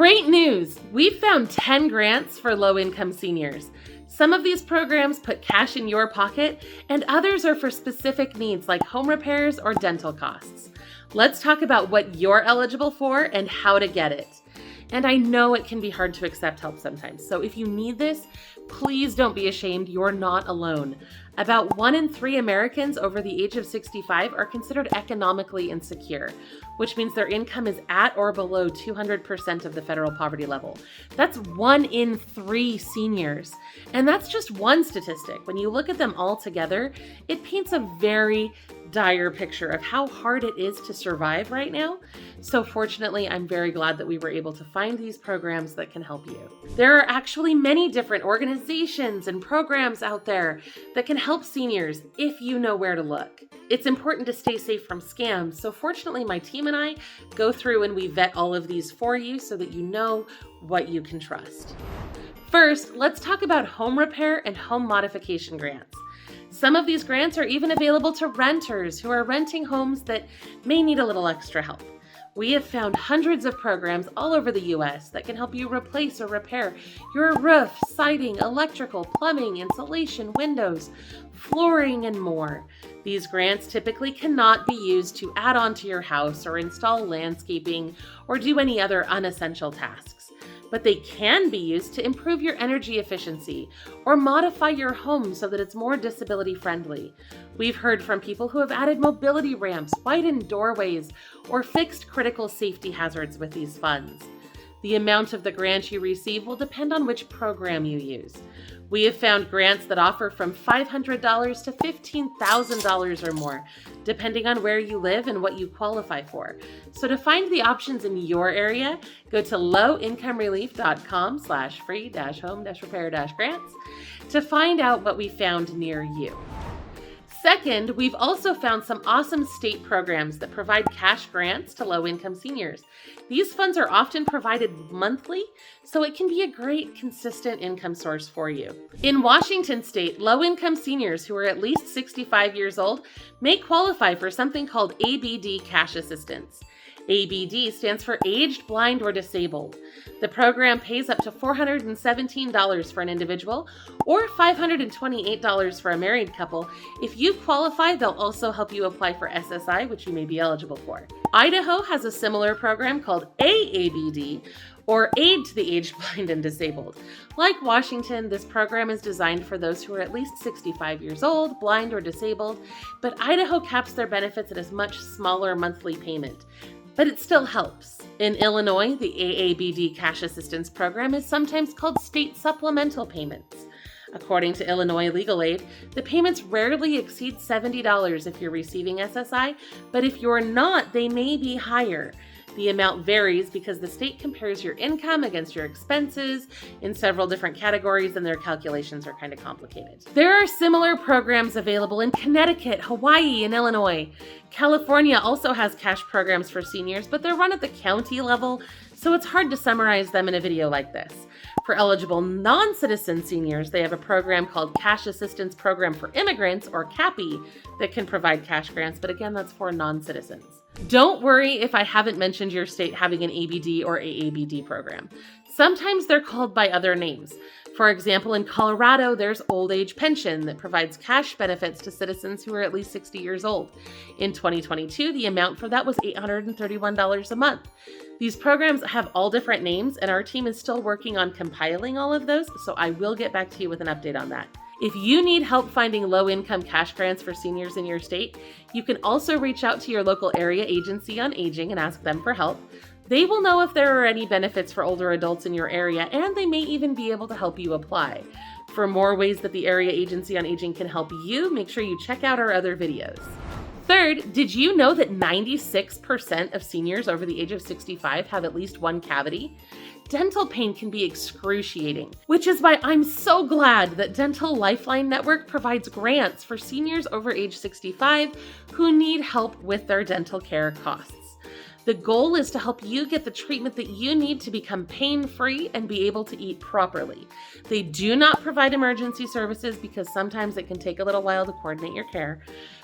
Great news! We've found 10 grants for low-income seniors. Some of these programs put cash in your pocket, and others are for specific needs like home repairs or dental costs. Let's talk about what you're eligible for and how to get it. And I know it can be hard to accept help sometimes, so if you need this, please don't be ashamed, you're not alone. About 1 in 3 Americans over the age of 65 are considered economically insecure, which means their income is at or below 200% of the federal poverty level. That's 1 in 3 seniors. And that's just one statistic. When you look at them all together, it paints a very dire picture of how hard it is to survive right now. So fortunately, I'm very glad that we were able to find these programs that can help you. There are actually many different organizations and programs out there that can help seniors if you know where to look. It's important to stay safe from scams, so fortunately my team and I go through and we vet all of these for you so that you know what you can trust. First, let's talk about home repair and home modification grants. Some of these grants are even available to renters who are renting homes that may need a little extra help. We have found hundreds of programs all over the U.S. that can help you replace or repair your roof, siding, electrical, plumbing, insulation, windows, flooring, and more. These grants typically cannot be used to add on to your house or install landscaping or do any other unessential tasks. But they can be used to improve your energy efficiency or modify your home so that it's more disability friendly. We've heard from people who have added mobility ramps, widened doorways, or fixed critical safety hazards with these funds. The amount of the grant you receive will depend on which program you use. We have found grants that offer from $500 to $15,000 or more, depending on where you live and what you qualify for. So to find the options in your area, go to lowincomerelief.com/free-home-repair-grants to find out what we found near you. Second, we've also found some awesome state programs that provide cash grants to low-income seniors. These funds are often provided monthly, so it can be a great, consistent income source for you. In Washington state, low-income seniors who are at least 65 years old may qualify for something called ABD cash assistance. ABD stands for Aged, Blind, or Disabled. The program pays up to $417 for an individual or $528 for a married couple. If you qualify, they'll also help you apply for SSI, which you may be eligible for. Idaho has a similar program called AABD, or Aid to the Aged, Blind, and Disabled. Like Washington, this program is designed for those who are at least 65 years old, blind, or disabled, but Idaho caps their benefits at a much smaller monthly payment. But it still helps. In Illinois, the AABD Cash Assistance Program is sometimes called state supplemental payments. According to Illinois Legal Aid, the payments rarely exceed $70 if you're receiving SSI, but if you're not, they may be higher. The amount varies because the state compares your income against your expenses in several different categories, and their calculations are kind of complicated. There are similar programs available in Connecticut, Hawaii, and Illinois. California also has cash programs for seniors, but they're run at the county level, so it's hard to summarize them in a video like this. For eligible non-citizen seniors, they have a program called Cash Assistance Program for Immigrants, or CAPI, that can provide cash grants, but again, that's for non-citizens. Don't worry if I haven't mentioned your state having an ABD or AABD program. Sometimes they're called by other names. For example, in Colorado, there's Old Age Pension that provides cash benefits to citizens who are at least 60 years old. In 2022, the amount for that was $831 a month. These programs have all different names, and our team is still working on compiling all of those, so I will get back to you with an update on that. If you need help finding low-income cash grants for seniors in your state, you can also reach out to your local area agency on aging and ask them for help. They will know if there are any benefits for older adults in your area, and they may even be able to help you apply. For more ways that the area agency on aging can help you, make sure you check out our other videos. Third, did you know that 96% of seniors over the age of 65 have at least one cavity? Dental pain can be excruciating, which is why I'm so glad that Dental Lifeline Network provides grants for seniors over age 65 who need help with their dental care costs. The goal is to help you get the treatment that you need to become pain-free and be able to eat properly. They do not provide emergency services because sometimes it can take a little while to coordinate your care.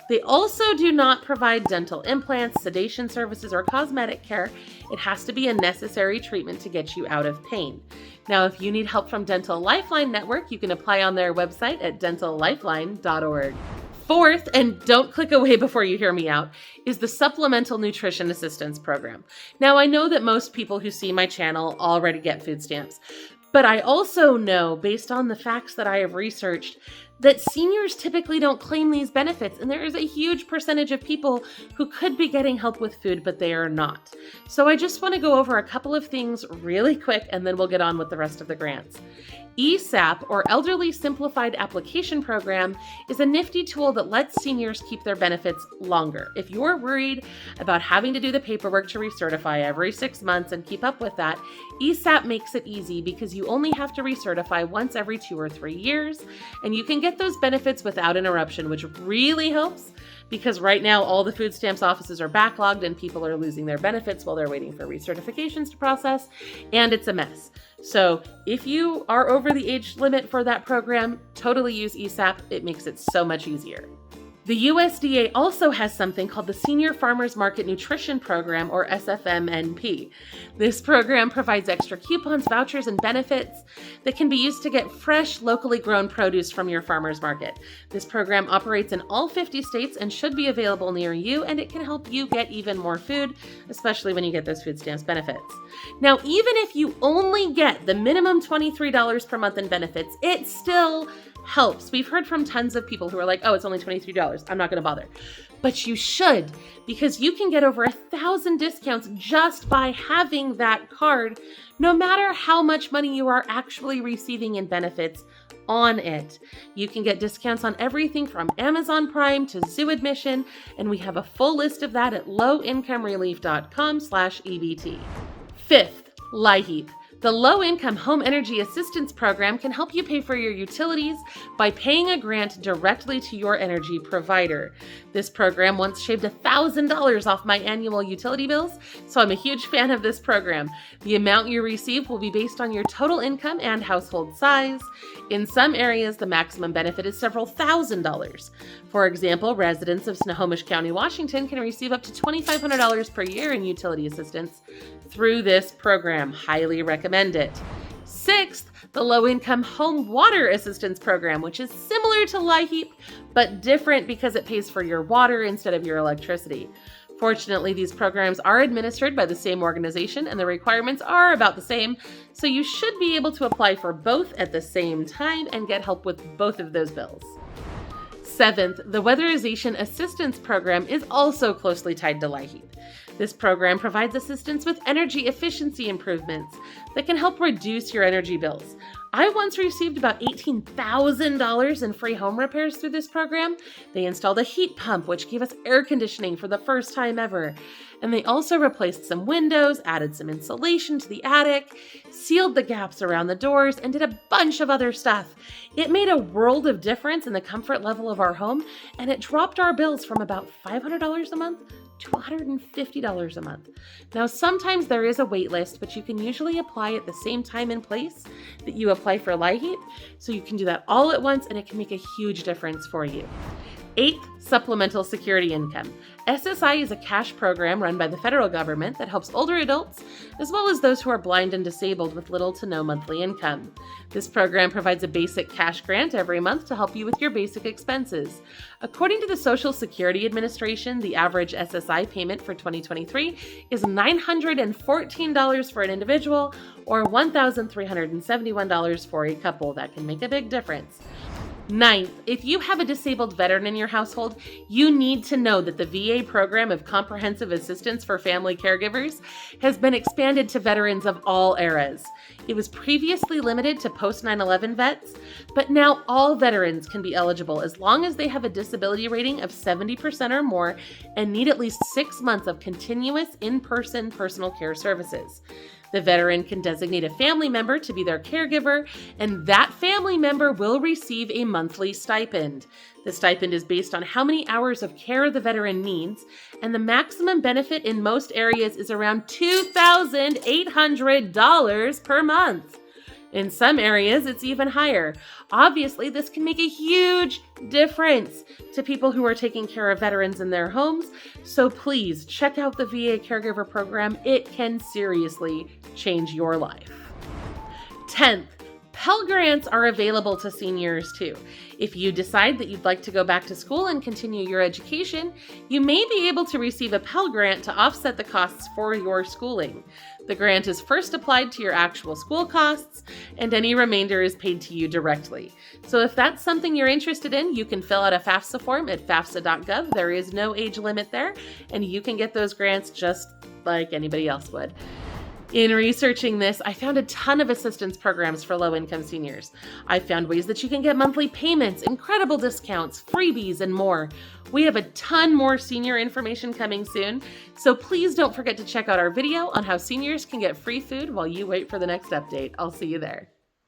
They also do not provide dental implants, sedation services, or cosmetic care. It has to be a necessary treatment to get you out of pain. Now, if you need help from Dental Lifeline Network, you can apply on their website at dentallifeline.org. Fourth, and don't click away before you hear me out, is the Supplemental Nutrition Assistance Program. Now, I know that most people who see my channel already get food stamps, but I also know, based on the facts that I have researched, that seniors typically don't claim these benefits, and there is a huge percentage of people who could be getting help with food, but they are not. So I just want to go over a couple of things really quick, and then we'll get on with the rest of the grants. ESAP, or Elderly Simplified Application Program, is a nifty tool that lets seniors keep their benefits longer. If you're worried about having to do the paperwork to recertify every 6 months and keep up with that, ESAP makes it easy because you only have to recertify once every 2 or 3 years, and you can get those benefits without interruption, which really helps because right now all the food stamps offices are backlogged and people are losing their benefits while they're waiting for recertifications to process, and it's a mess. So if you are over the age limit for that program, totally use ESAP. It makes it so much easier. The USDA also has something called the Senior Farmers Market Nutrition Program, or SFMNP. This program provides extra coupons, vouchers, and benefits that can be used to get fresh, locally grown produce from your farmer's market. This program operates in all 50 states and should be available near you, and it can help you get even more food, especially when you get those food stamps benefits. Now, even if you only get the minimum $23 per month in benefits, it still helps. We've heard from tons of people who are like, oh, it's only $23. I'm not going to bother. But you should, because you can get over 1,000 discounts just by having that card, no matter how much money you are actually receiving in benefits on it. You can get discounts on everything from Amazon Prime to zoo admission, and we have a full list of that at lowincomerelief.com/EBT. Fifth, LIHEAP. The Low-Income Home Energy Assistance Program can help you pay for your utilities by paying a grant directly to your energy provider. This program once shaved $1,000 off my annual utility bills, so I'm a huge fan of this program. The amount you receive will be based on your total income and household size. In some areas, the maximum benefit is several $1,000s. For example, residents of Snohomish County, Washington can receive up to $2,500 per year in utility assistance through this program. Highly recommend it. Sixth, the Low-Income Home Water Assistance Program, which is similar to LIHEAP, but different because it pays for your water instead of your electricity. Fortunately, these programs are administered by the same organization and the requirements are about the same, so you should be able to apply for both at the same time and get help with both of those bills. Seventh, the Weatherization Assistance Program is also closely tied to LIHEAP. This program provides assistance with energy efficiency improvements that can help reduce your energy bills. I once received about $18,000 in free home repairs through this program. They installed a heat pump, which gave us air conditioning for the first time ever. And they also replaced some windows, added some insulation to the attic, sealed the gaps around the doors, and did a bunch of other stuff. It made a world of difference in the comfort level of our home, and it dropped our bills from about $500 a month to $150 a month. Now, sometimes there is a wait list, but you can usually apply at the same time and place that you apply for LIHEAP, so you can do that all at once, and it can make a huge difference for you. Eighth, Supplemental Security Income. SSI is a cash program run by the federal government that helps older adults, as well as those who are blind and disabled with little to no monthly income. This program provides a basic cash grant every month to help you with your basic expenses. According to the Social Security Administration, the average SSI payment for 2023 is $914 for an individual or $1,371 for a couple. That can make a big difference. Ninth, if you have a disabled veteran in your household, you need to know that the VA program of comprehensive assistance for family caregivers has been expanded to veterans of all eras. It was previously limited to post 9/11 vets, but now all veterans can be eligible as long as they have a disability rating of 70% or more and need at least 6 months of continuous in-person personal care services. The veteran can designate a family member to be their caregiver, and that family member will receive a monthly stipend. The stipend is based on how many hours of care the veteran needs, and the maximum benefit in most areas is around $2,800 per month. In some areas, it's even higher. Obviously, this can make a huge difference to people who are taking care of veterans in their homes, so please check out the VA Caregiver program. It can seriously change your life. 10th, Pell Grants are available to seniors too. If you decide that you'd like to go back to school and continue your education, you may be able to receive a Pell Grant to offset the costs for your schooling. The grant is first applied to your actual school costs, and any remainder is paid to you directly. So if that's something you're interested in, you can fill out a FAFSA form at fafsa.gov. There is no age limit there, and you can get those grants just like anybody else would. In researching this, I found a ton of assistance programs for low-income seniors. I found ways that you can get monthly payments, incredible discounts, freebies, and more. We have a ton more senior information coming soon, so please don't forget to check out our video on how seniors can get free food while you wait for the next update. I'll see you there.